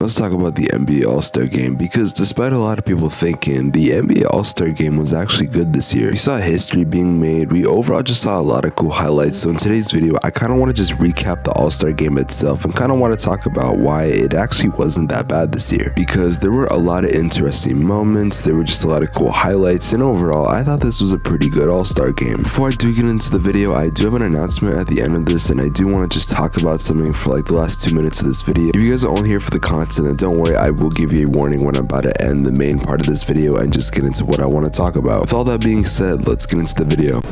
Let's talk about the NBA All-Star Game, because despite a lot of people thinking the NBA All-Star Game was actually good this year, we saw history being made. We overall just saw a lot of cool highlights. So in today's video, I kind of want to just recap the All-Star Game itself and kind of want to talk about why it actually wasn't that bad this year, because there were a lot of interesting moments, there were just a lot of cool highlights, and overall I thought this was a pretty good All-Star Game. Before I do get into the video, I do have an announcement at the end of this, and I do want to just talk about something for like the last 2 minutes of this video. If you guys are only here for the content, then don't worry, I will give you a warning when I'm about to end the main part of this video and just get into what I want to talk about. With all that being said, let's get into the video.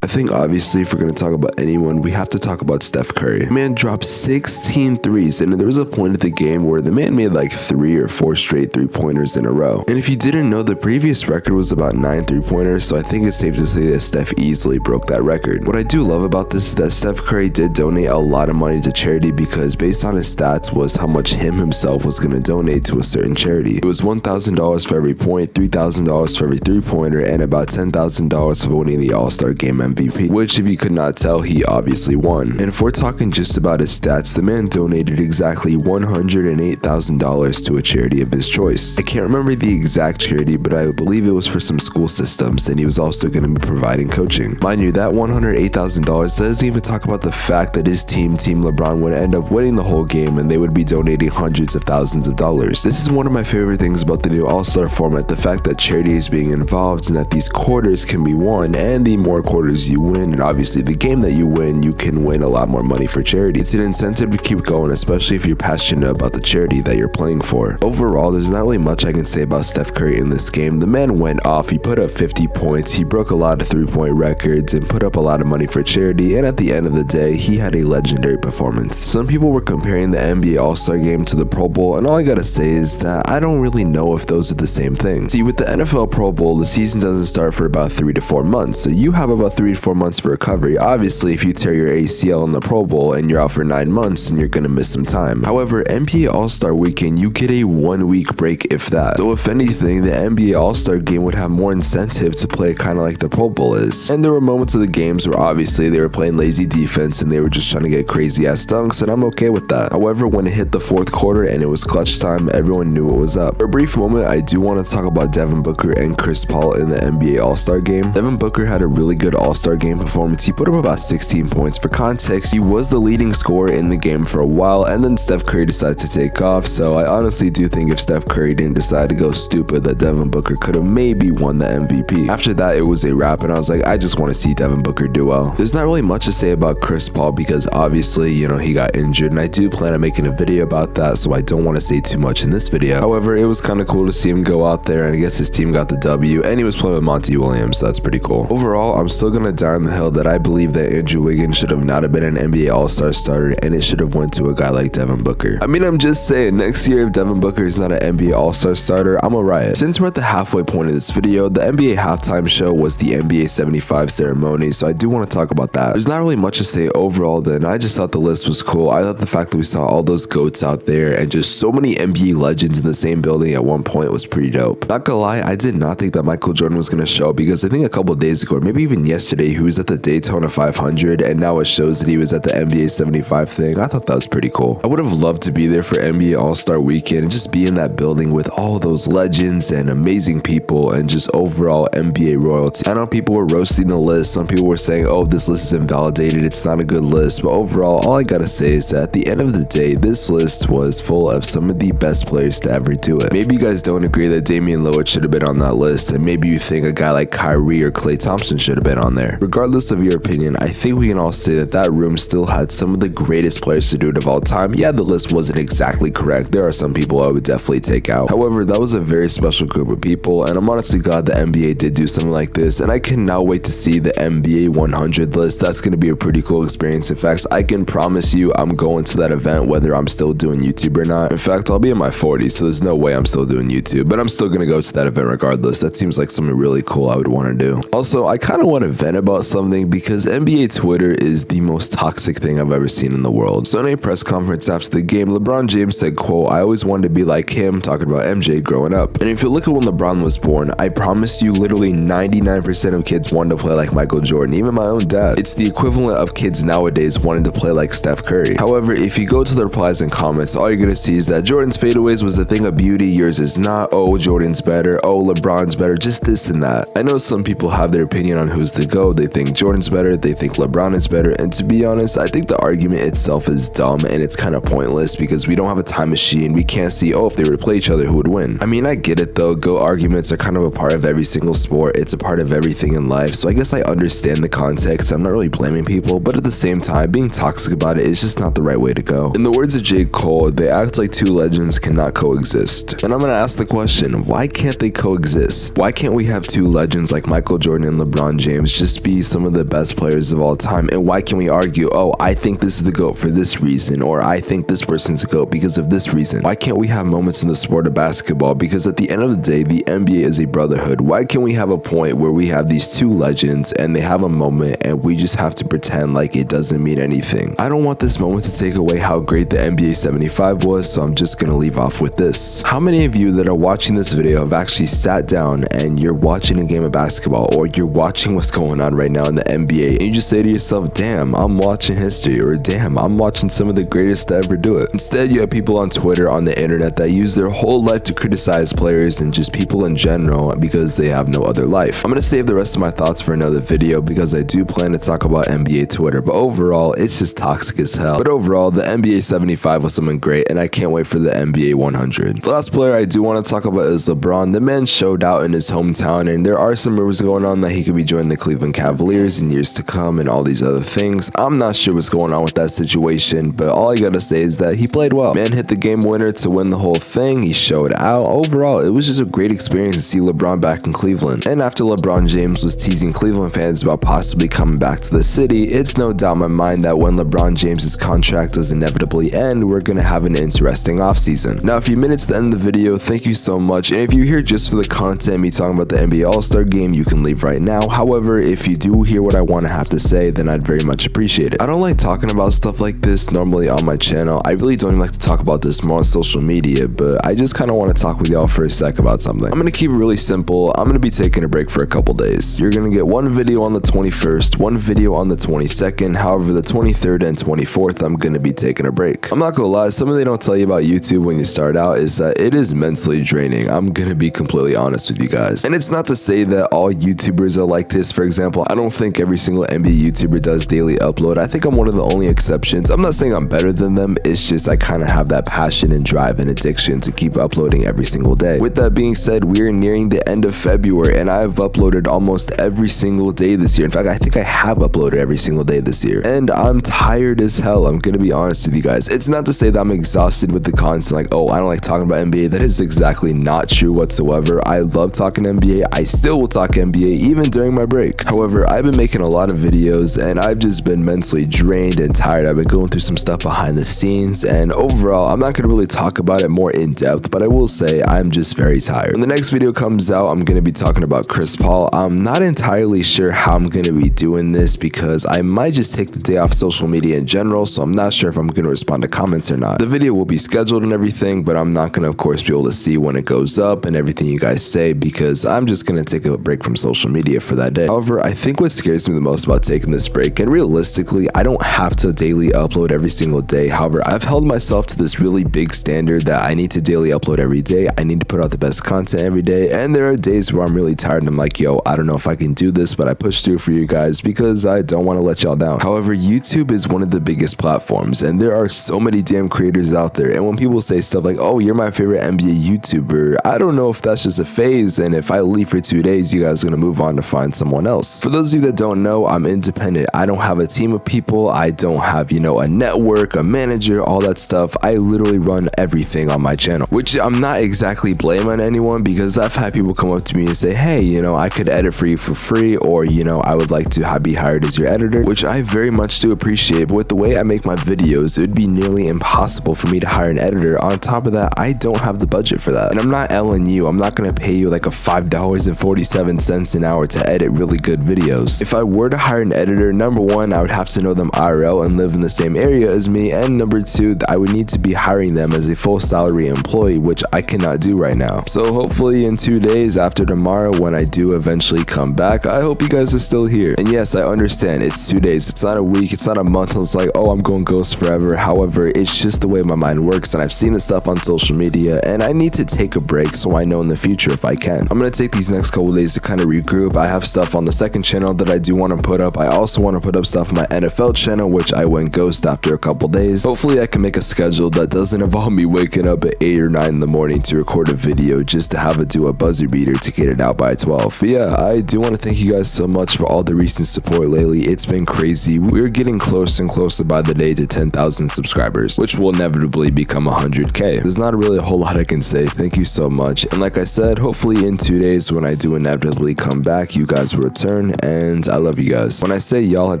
I think obviously if we're going to talk about anyone, we have to talk about Steph Curry. The man dropped 16 threes, and there was a point of the game where the man made like 3 or 4 straight three-pointers in a row. And if you didn't know, the previous record was about 9 three-pointers, so I think it's safe to say that Steph easily broke that record. What I do love about this is that Steph Curry did donate a lot of money to charity, because based on his stats was how much him himself was going to donate to a certain charity. It was $1,000 for every point, $3,000 for every three-pointer, and about $10,000 for winning the All-Star Game MVP, which if you could not tell, he obviously won. And if we're talking just about his stats, the man donated exactly $108,000 to a charity of his choice. I can't remember the exact charity, but I believe it was for some school systems, and he was also going to be providing coaching. Mind you, that $108,000 doesn't even talk about the fact that his Team LeBron would end up winning the whole game, and they would be donating hundreds of thousands of dollars. This is one of my favorite things about the new All-Star format, the fact that charity is being involved and that these quarters can be won, and the more quarters you win, and obviously the game that you win, you can win a lot more money for charity. It's an incentive to keep going, especially if you're passionate about the charity that you're playing for. Overall, there's not really much I can say about Steph Curry in this game. The man went off, he put up 50 points, he broke a lot of three-point records, and put up a lot of money for charity, and at the end of the day, he had a legendary performance. Some people were comparing the NBA All-Star Game to the Pro Bowl, and all I gotta say is that I don't really know if those are the same thing. See, with the NFL Pro Bowl, the season doesn't start for about 3 to 4 months, so you have about 3 to 4 months for recovery. Obviously, if you tear your ACL in the Pro Bowl and you're out for 9 months, then you're gonna miss some time. However, NBA All-Star Weekend, you get a 1-week break, if that. So if anything, the NBA All-Star Game would have more incentive to play kind of like the Pro Bowl is. And there were moments of the games where obviously they were playing lazy defense and they were just trying to get crazy ass dunks, and I'm okay with that. However, when it hit the 4th quarter and it was clutch time, everyone knew what was up. For a brief moment, I do want to talk about Devin Booker and Chris Paul in the NBA All-Star Game. Devin Booker had a really good All-Star Game performance. He put up about 16 points. For context, he was the leading scorer in the game for a while, and then Steph Curry decided to take off, so I honestly do think if Steph Curry didn't decide to go stupid, that Devin Booker could have maybe won the MVP. After that, it was a wrap, and I was like, I just want to see Devin Booker do well. There's not really much to say about Chris Paul, because obviously, you know, he got injured, and I do plan on making a video about that, so I don't want to say too much in this video. However, it was kind of cool to see him go out there, and I guess his team got the W, and he was playing with Monty Williams, so that's pretty cool. Overall, I'm still gonna die on the hill that I believe that Andrew Wiggins should have not have been an NBA All-Star starter, and it should have went to a guy like Devin Booker. I mean, I'm just saying, next year if Devin Booker is not an NBA All-Star starter, I'm a riot. Since we're at the halfway point of this video, the NBA halftime show was the NBA 75 ceremony, so I do want to talk about that. There's not really much to say overall then. I just thought the list was cool. I thought the fact that we saw all those GOATs out there and just so many NBA legends in the same building at one point was pretty dope. Not gonna lie, I did not think that Michael Jordan was gonna show, because I think a couple days ago, or maybe even yesterday, he was at the Daytona 500, and now it shows that he was at the NBA 75 thing. I thought that was pretty cool. I would have loved to be there for NBA All-Star Weekend and just be in that building with all those legends and amazing people and just overall NBA royalty. I know people were roasting the list. Some people were saying, oh, this list is invalidated, it's not a good list, but overall, all I gotta say is that at the end of the day, this list was full of some of the best players to ever do it. Maybe you guys don't agree that Damian Lillard should have been on that list, and maybe you think a guy like Kyrie or Klay Thompson should have been on there. Regardless of your opinion, I think we can all say that that room still had some of the greatest players to do it of all time. Yeah, the list wasn't exactly correct. There are some people I would definitely take out. However, that was a very special group of people, and I'm honestly glad the NBA did do something like this, and I cannot wait to see the NBA 100 list. That's going to be a pretty cool experience. In fact, I can promise you I'm going to that event whether I'm still doing YouTube or not. In fact, I'll be in my 40s, so there's no way I'm still doing YouTube, but I'm still going to go to that event regardless. That seems like something really cool I would want to do. Also, I kind of want to vent about about something because NBA Twitter is the most toxic thing I've ever seen in the world. So in a press conference after the game, LeBron James said, quote, "I always wanted to be like him," talking about MJ growing up. And if you look at when LeBron was born, I promise you literally 99% of kids wanted to play like Michael Jordan, even my own dad. It's the equivalent of kids nowadays wanting to play like Steph Curry. However, if you go to the replies and comments, all you're gonna see is that Jordan's fadeaways was the thing of beauty, yours is not. Oh, Jordan's better. Oh, LeBron's better. Just this and that. I know some people have their opinion on who's the GOAT. They think Jordan's better. They think LeBron is better. And to be honest, I think the argument itself is dumb and it's kind of pointless because we don't have a time machine. We can't see, oh, if they were to play each other, who would win? I mean, I get it though. GOAT arguments are kind of a part of every single sport. It's a part of everything in life. So I guess I understand the context. I'm not really blaming people, but at the same time, being toxic about it is just not the right way to go. In the words of J. Cole, they act like two legends cannot coexist. And I'm gonna ask the question, why can't they coexist? Why can't we have two legends like Michael Jordan and LeBron James just be some of the best players of all time? And why can we argue, oh, I think this is the GOAT for this reason, or I think this person's the GOAT because of this reason? Why can't we have moments in the sport of basketball? Because at the end of the day, the NBA is a brotherhood. Why can't we have a point where we have these two legends and they have a moment and we just have to pretend like it doesn't mean anything? I don't want this moment to take away how great the NBA 75 was, so I'm just gonna leave off with this. How many of you that are watching this video have actually sat down and you're watching a game of basketball, or you're watching what's going on right now in the NBA, and you just say to yourself, damn, I'm watching history, or damn, I'm watching some of the greatest to ever do it? Instead, you have people on Twitter, on the internet, that use their whole life to criticize players and just people in general because they have no other life. I'm gonna save the rest of my thoughts for another video because I do plan to talk about NBA Twitter, but overall, it's just toxic as hell. But overall, the NBA 75 was something great, and I can't wait for the NBA 100. The last player I do want to talk about is LeBron. The man showed out in his hometown, and there are some rumors going on that he could be joining the Cleveland Cavaliers in years to come and all these other things. I'm not sure what's going on with that situation, but all I gotta say is that he played well. Man hit the game winner to win the whole thing. He showed out. Overall, it was just a great experience to see LeBron back in Cleveland. And after LeBron James was teasing Cleveland fans about possibly coming back to the city, it's no doubt in my mind that when LeBron James's contract does inevitably end, we're gonna have an interesting offseason. Now, if you made it to the end of the video, thank you so much. And if you're here just for the content, me talking about the NBA All-Star game, you can leave right now. However, if you do hear what I want to have to say, then I'd very much appreciate it. I don't like talking about stuff like this normally on my channel. I really don't even like to talk about this more on social media, but I just kind of want to talk with y'all for a sec about something. I'm going to keep it really simple. I'm going to be taking a break for a couple days. You're going to get one video on the 21st, one video on the 22nd. However, the 23rd and 24th, I'm going to be taking a break. I'm not going to lie, something they don't tell you about YouTube when you start out is that it is mentally draining. I'm going to be completely honest with you guys. And it's not to say that all YouTubers are like this. For example, I don't think every single NBA YouTuber does daily upload. I think I'm one of the only exceptions. I'm not saying I'm better than them. It's just I kind of have that passion and drive and addiction to keep uploading every single day. With that being said, we're nearing the end of February and I've uploaded almost every single day this year. In fact, I think I have uploaded every single day this year. And I'm tired as hell. I'm going to be honest with you guys. It's not to say that I'm exhausted with the content, like, oh, I don't like talking about NBA. That is exactly not true whatsoever. I love talking NBA. I still will talk NBA even during my break. However, I've been making a lot of videos and I've just been mentally drained and tired. I've been going through some stuff behind the scenes, and overall, I'm not going to really talk about it more in depth, but I will say I'm just very tired. When the next video comes out, I'm going to be talking about Chris Paul. I'm not entirely sure how I'm going to be doing this because I might just take the day off social media in general, so I'm not sure if I'm going to respond to comments or not. The video will be scheduled and everything, but I'm not going to, of course, be able to see when it goes up and everything you guys say because I'm just going to take a break from social media for that day. However, I think what scares me the most about taking this break, and realistically, I don't have to daily upload every single day. However, I've held myself to this really big standard that I need to daily upload every day. I need to put out the best content every day, and there are days where I'm really tired and I'm like, yo, I don't know if I can do this, but I push through for you guys because I don't want to let y'all down. However, YouTube is one of the biggest platforms, and there are so many damn creators out there, and when people say stuff like, oh, you're my favorite NBA YouTuber, I don't know if that's just a phase, and if I leave for 2 days, you guys are going to move on to find someone else. For those of you that don't know, I'm independent. I don't have a team of people. I don't have, you know, a network, a manager, all that stuff. I literally run everything on my channel, which I'm not exactly blaming anyone because I've had people come up to me and say, hey, you know, I could edit for you for free, or, you know, I would like to be hired as your editor, which I very much do appreciate. But with the way I make my videos, it would be nearly impossible for me to hire an editor. On top of that, I don't have the budget for that. And I'm not LNU. I'm not going to pay you like a $5.47 an hour to edit really good videos. If I were to hire an editor, number one, I would have to know them IRL and live in the same area as me, and number two, I would need to be hiring them as a full salary employee, which I cannot do right now. So hopefully in 2 days after tomorrow, when I do eventually come back, I hope you guys are still here. And yes, I understand it's 2 days, it's not a week, it's not a month. It's like, oh, I'm going ghost forever. However, it's just the way my mind works, and I've seen this stuff on social media, and I need to take a break so I know in the future if I can. I'm gonna take these next couple days to kind of regroup. I have stuff on the second channel that I do want to put up. I also want to put up stuff on my NFL channel, which I went ghost after a couple days. Hopefully I can make a schedule that doesn't involve me waking up at 8 or 9 in the morning to record a video just to have it do a buzzer beater to get it out by 12. But yeah, I do want to thank you guys so much for all the recent support lately. It's been crazy. We're getting closer and closer by the day to 10,000 subscribers, which will inevitably become 100k. There's not really a whole lot I can say. Thank you so much. And like I said, hopefully in 2 days when I do inevitably come back, you guys will return, and I love you guys. When I say y'all have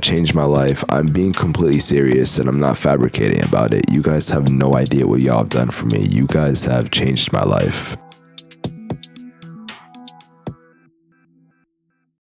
changed my life, I'm being completely serious and I'm not fabricating about it. You guys have no idea what y'all have done for me. You guys have changed my life.